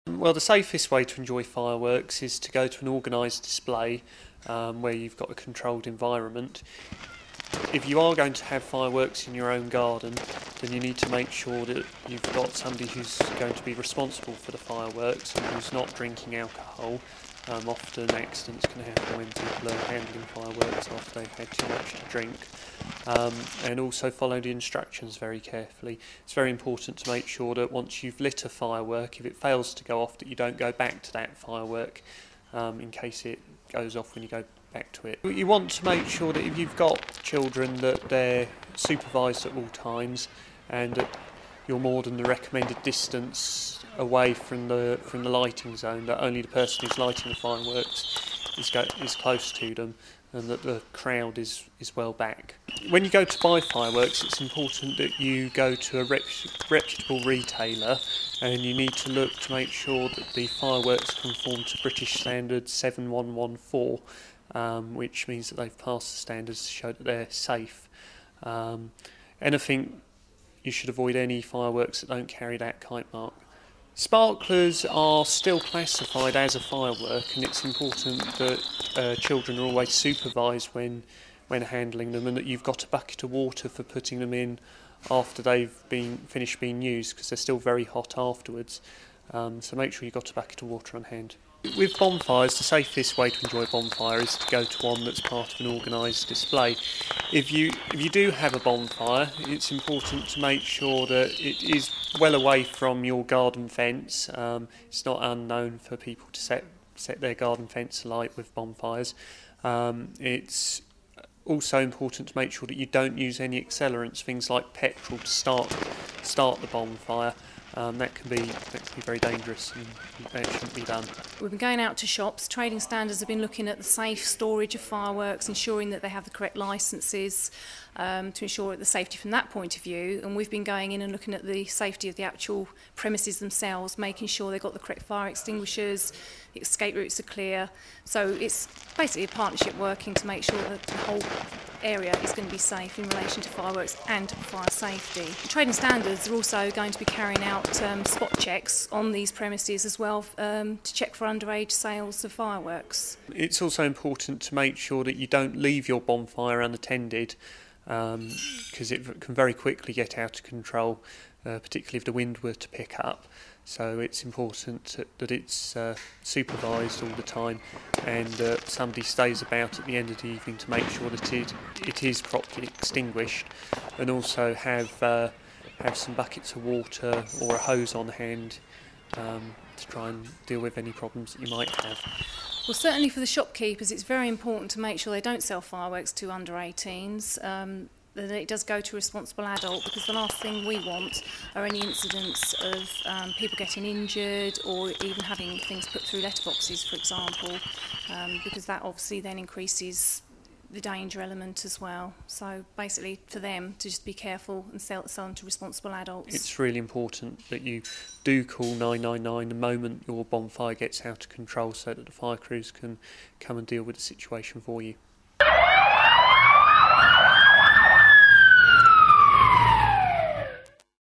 Well, the safest way to enjoy fireworks is to go to an organised display where you've got a controlled environment. If you are going to have fireworks in your own garden, then you need to make sure that you've got somebody who's going to be responsible for the fireworks and who's not drinking alcohol. Often accidents can happen when people are handling fireworks after they've had too much to drink. And also follow the instructions very carefully. It's very important to make sure that once you've lit a firework, if it fails to go off, that you don't go back to that firework in case it goes off when you go back to it. You want to make sure that if you've got children that they're supervised at all times and that you're more than the recommended distance away from the lighting zone, that only the person who's lighting the fireworks is close to them and that the crowd is well back. When you go to buy fireworks, it's important that you go to a reputable retailer and you need to look to make sure that the fireworks conform to British Standard 7114, which means that they've passed the standards to show that they're safe. You should avoid any fireworks that don't carry that kite mark. Sparklers are still classified as a firework, and it's important that children are always supervised when handling them, and that you've got a bucket of water for putting them in after they've finished being used, because they're still very hot afterwards. So make sure you've got a bucket of water on hand. With bonfires, the safest way to enjoy a bonfire is to go to one that's part of an organised display. If you do have a bonfire, it's important to make sure that it is well away from your garden fence. It's not unknown for people to set their garden fence alight with bonfires. It's also important to make sure that you don't use any accelerants, things like petrol, to start the bonfire. That can be very dangerous and that shouldn't be done. We've been going out to shops. Trading standards have been looking at the safe storage of fireworks, ensuring that they have the correct licences to ensure the safety from that point of view. And we've been going in and looking at the safety of the actual premises themselves, making sure they've got the correct fire extinguishers, the escape routes are clear. So it's basically a partnership working to make sure that the whole area is going to be safe in relation to fireworks and fire safety. Trading standards are also going to be carrying out spot checks on these premises as well to check for underage sales of fireworks. It's also important to make sure that you don't leave your bonfire unattended, because it can very quickly get out of control, particularly if the wind were to pick up. So it's important that it's supervised all the time, and somebody stays about at the end of the evening to make sure that it is properly extinguished, and also have some buckets of water or a hose on hand to try and deal with any problems that you might have. Well, certainly for the shopkeepers, it's very important to make sure they don't sell fireworks to under 18s. That it does go to a responsible adult, because the last thing we want are any incidents of people getting injured or even having things put through letterboxes, for example, because that obviously then increases the danger element as well. So basically for them to just be careful and sell them to responsible adults. It's really important that you do call 999 the moment your bonfire gets out of control, so that the fire crews can come and deal with the situation for you.